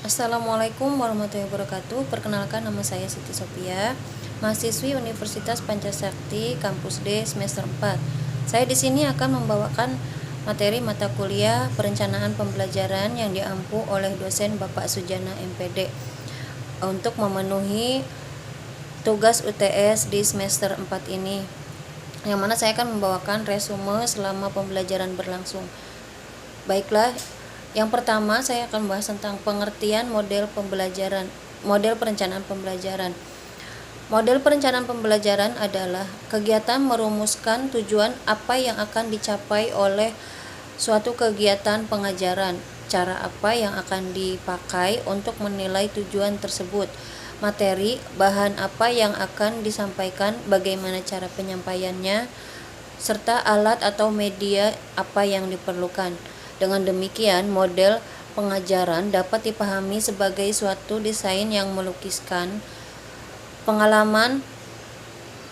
Assalamualaikum warahmatullahi wabarakatuh. Perkenalkan, nama saya Siti Sophia, mahasiswi Universitas Pancasakti Kampus D semester 4. Saya di sini akan membawakan materi mata kuliah perencanaan pembelajaran yang diampu oleh dosen Bapak Sujana MPD untuk memenuhi tugas UTS di semester 4 ini, yang mana saya akan membawakan resume selama pembelajaran berlangsung. Baiklah, yang pertama saya akan bahas tentang pengertian model perencanaan pembelajaran. Model perencanaan pembelajaran adalah kegiatan merumuskan tujuan apa yang akan dicapai oleh suatu kegiatan pengajaran, cara apa yang akan dipakai untuk menilai tujuan tersebut, materi, bahan apa yang akan disampaikan, bagaimana cara penyampaiannya, serta alat atau media apa yang diperlukan. Dengan demikian, model pengajaran dapat dipahami sebagai suatu desain yang melukiskan pengalaman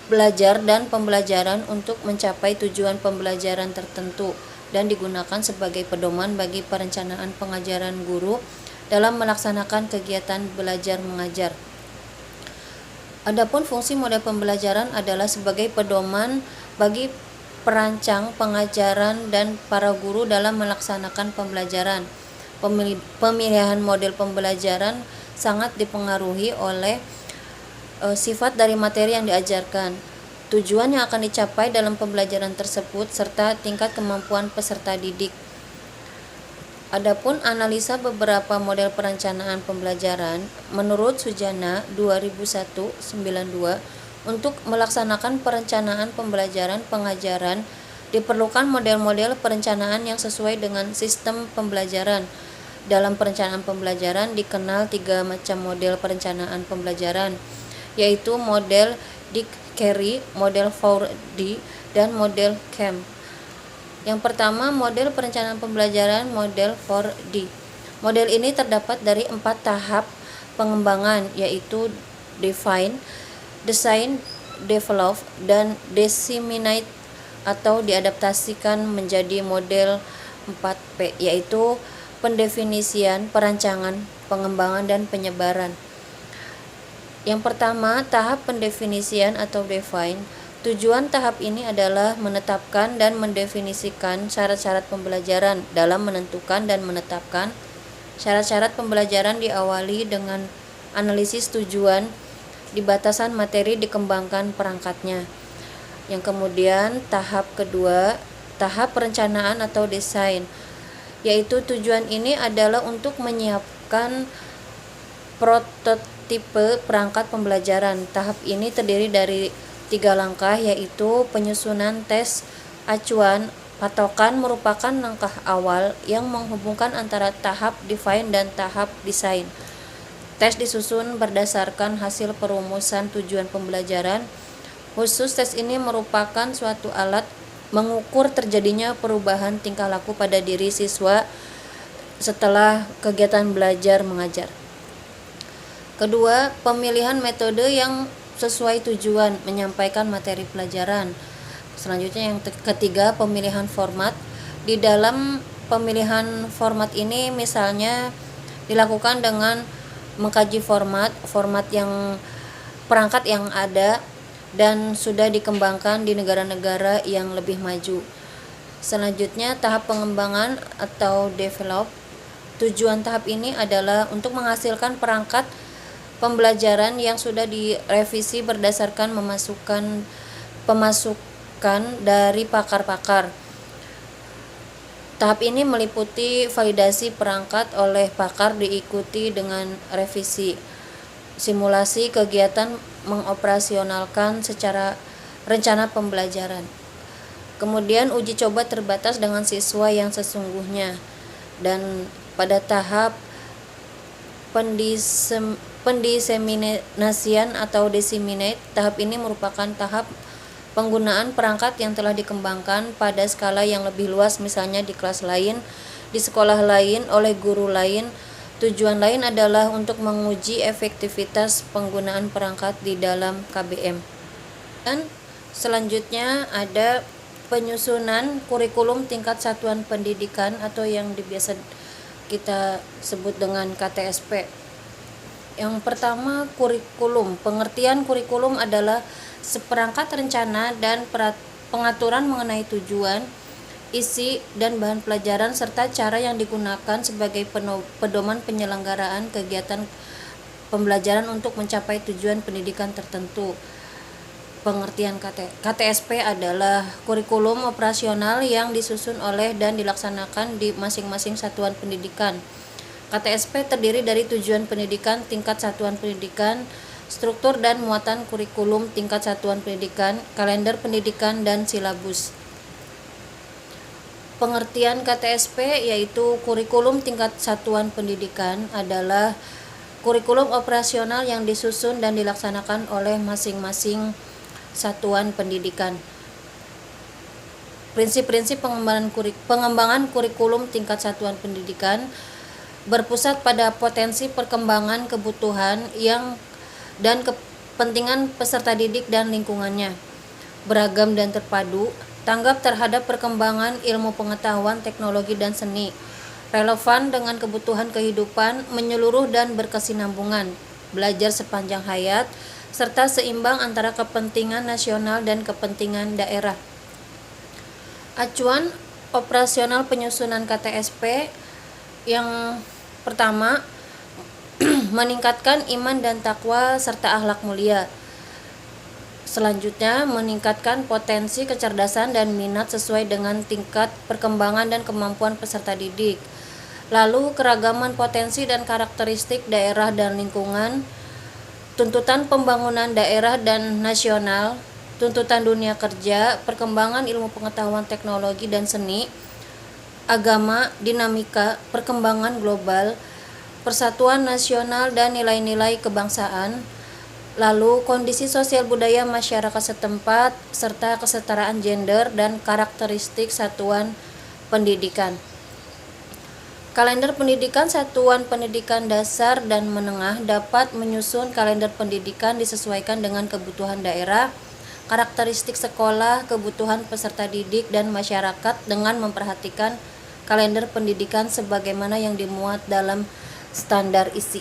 belajar dan pembelajaran untuk mencapai tujuan pembelajaran tertentu dan digunakan sebagai pedoman bagi perencanaan pengajaran guru dalam melaksanakan kegiatan belajar mengajar. Adapun fungsi model pembelajaran adalah sebagai pedoman bagi perancang pengajaran dan para guru dalam melaksanakan pembelajaran. Pemilihan model pembelajaran sangat dipengaruhi oleh sifat dari materi yang diajarkan, tujuan yang akan dicapai dalam pembelajaran tersebut, serta tingkat kemampuan peserta didik. Adapun analisa beberapa model perencanaan pembelajaran, menurut Sujana 2001-92, untuk melaksanakan perencanaan pembelajaran pengajaran diperlukan model-model perencanaan yang sesuai dengan sistem pembelajaran. Dalam perencanaan pembelajaran dikenal 3 macam model perencanaan pembelajaran, yaitu model Dick-Carey, model 4D, dan model CAM. Yang pertama, model perencanaan pembelajaran model 4D. Model ini terdapat dari 4 tahap pengembangan, yaitu define, design, develop, dan disseminate atau diadaptasikan menjadi model 4P, yaitu pendefinisian, perancangan, pengembangan, dan penyebaran. Yang pertama, tahap pendefinisian atau define. Tujuan tahap ini adalah menetapkan dan mendefinisikan syarat-syarat pembelajaran. Dalam menentukan dan menetapkan syarat-syarat pembelajaran diawali dengan analisis tujuan, di batasan materi dikembangkan perangkatnya. Yang kemudian tahap kedua, tahap perencanaan atau desain, yaitu tujuan ini adalah untuk menyiapkan prototipe perangkat pembelajaran. Tahap ini terdiri dari 3 langkah, yaitu penyusunan tes acuan. Patokan merupakan langkah awal yang menghubungkan antara tahap define dan tahap desain. Tes disusun berdasarkan hasil perumusan tujuan pembelajaran. Khusus tes ini merupakan suatu alat mengukur terjadinya perubahan tingkah laku pada diri siswa setelah kegiatan belajar mengajar. Kedua, pemilihan metode yang sesuai tujuan menyampaikan materi pelajaran. Selanjutnya yang ketiga, pemilihan format. Di dalam pemilihan format ini misalnya dilakukan dengan mengkaji format yang perangkat yang ada dan sudah dikembangkan di negara-negara yang lebih maju. Selanjutnya, tahap pengembangan atau develop. Tujuan tahap ini adalah untuk menghasilkan perangkat pembelajaran yang sudah direvisi berdasarkan pemasukan dari pakar-pakar. Tahap ini meliputi validasi perangkat oleh pakar diikuti dengan revisi, simulasi kegiatan mengoperasionalkan secara rencana pembelajaran. Kemudian uji coba terbatas dengan siswa yang sesungguhnya. Dan pada tahap pendiseminasian atau disseminate, tahap ini merupakan tahap penggunaan perangkat yang telah dikembangkan pada skala yang lebih luas, misalnya di kelas lain, di sekolah lain, oleh guru lain. Tujuan lain adalah untuk menguji efektivitas penggunaan perangkat di dalam KBM. Dan selanjutnya ada penyusunan kurikulum tingkat satuan pendidikan atau yang biasa kita sebut dengan KTSP. Yang pertama, kurikulum. Pengertian kurikulum adalah seperangkat rencana dan pengaturan mengenai tujuan, isi, dan bahan pelajaran serta cara yang digunakan sebagai pedoman penyelenggaraan kegiatan pembelajaran untuk mencapai tujuan pendidikan tertentu. Pengertian KTSP adalah kurikulum operasional yang disusun oleh dan dilaksanakan di masing-masing satuan pendidikan. KTSP terdiri dari tujuan pendidikan tingkat satuan pendidikan, struktur dan muatan kurikulum tingkat satuan pendidikan, kalender pendidikan, dan silabus. Pengertian KTSP yaitu kurikulum tingkat satuan pendidikan adalah kurikulum operasional yang disusun dan dilaksanakan oleh masing-masing satuan pendidikan. Prinsip-prinsip pengembangan kurikulum tingkat satuan pendidikan berpusat pada potensi perkembangan kebutuhan dan kepentingan peserta didik dan lingkungannya, beragam dan terpadu, tanggap terhadap perkembangan ilmu pengetahuan, teknologi, dan seni, relevan dengan kebutuhan kehidupan, menyeluruh dan berkesinambungan, belajar sepanjang hayat, serta seimbang antara kepentingan nasional dan kepentingan daerah. Acuan operasional penyusunan KTSP yang pertama, meningkatkan iman dan takwa serta akhlak mulia. Selanjutnya, meningkatkan potensi kecerdasan dan minat sesuai dengan tingkat perkembangan dan kemampuan peserta didik. Lalu, keragaman potensi dan karakteristik daerah dan lingkungan, tuntutan pembangunan daerah dan nasional, tuntutan dunia kerja, perkembangan ilmu pengetahuan, teknologi, dan seni, agama, dinamika, perkembangan global, persatuan nasional, dan nilai-nilai kebangsaan, lalu kondisi sosial budaya masyarakat setempat, serta kesetaraan gender dan karakteristik satuan pendidikan. Kalender pendidikan satuan pendidikan dasar dan menengah dapat menyusun kalender pendidikan disesuaikan dengan kebutuhan daerah, karakteristik sekolah, kebutuhan peserta didik, dan masyarakat dengan memperhatikan kalender pendidikan sebagaimana yang dimuat dalam standar isi.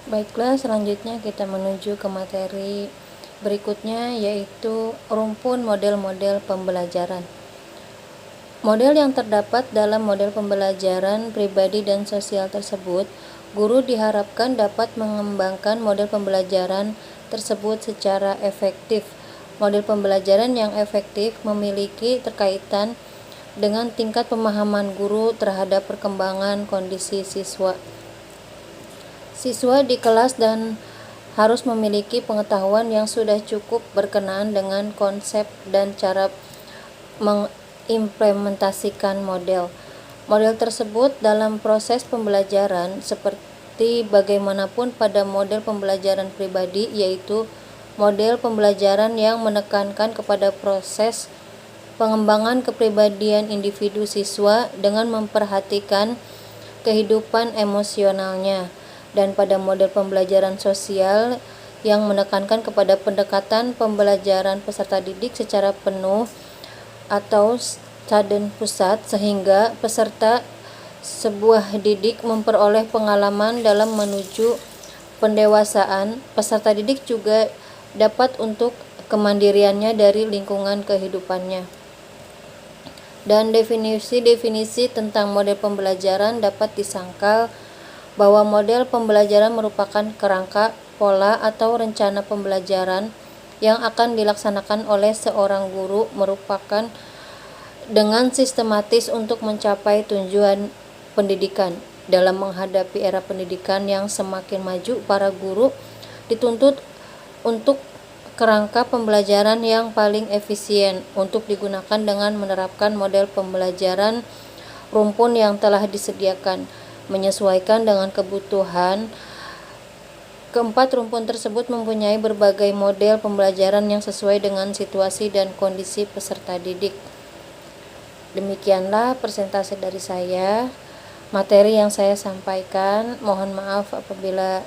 Baiklah, selanjutnya kita menuju ke materi berikutnya, yaitu rumpun model-model pembelajaran. Model yang terdapat dalam model pembelajaran pribadi dan sosial tersebut, guru diharapkan dapat mengembangkan model pembelajaran tersebut secara efektif. Model pembelajaran yang efektif memiliki terkaitan dengan tingkat pemahaman guru terhadap perkembangan kondisi siswa. Siswa di kelas dan harus memiliki pengetahuan yang sudah cukup berkenaan dengan konsep dan cara mengimplementasikan model. Model tersebut dalam proses pembelajaran seperti bagaimanapun pada model pembelajaran pribadi, yaitu model pembelajaran yang menekankan kepada proses pengembangan kepribadian individu siswa dengan memperhatikan kehidupan emosionalnya, dan pada model pembelajaran sosial yang menekankan kepada pendekatan pembelajaran peserta didik secara penuh atau studen pusat, sehingga peserta sebuah didik memperoleh pengalaman dalam menuju pendewasaan. Peserta didik juga dapat untuk kemandiriannya dari lingkungan kehidupannya. Dan definisi-definisi tentang model pembelajaran dapat disangkal bahwa model pembelajaran merupakan kerangka, pola, atau rencana pembelajaran yang akan dilaksanakan oleh seorang guru merupakan dengan sistematis untuk mencapai tujuan pendidikan. Dalam menghadapi era pendidikan yang semakin maju, para guru dituntut untuk kerangka pembelajaran yang paling efisien untuk digunakan dengan menerapkan model pembelajaran rumpun yang telah disediakan, menyesuaikan dengan kebutuhan. Keempat rumpun tersebut mempunyai berbagai model pembelajaran yang sesuai dengan situasi dan kondisi peserta didik. Demikianlah presentasi dari saya, materi yang saya sampaikan. Mohon maaf apabila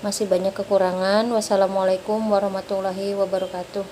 masih banyak kekurangan. Wassalamualaikum warahmatullahi wabarakatuh.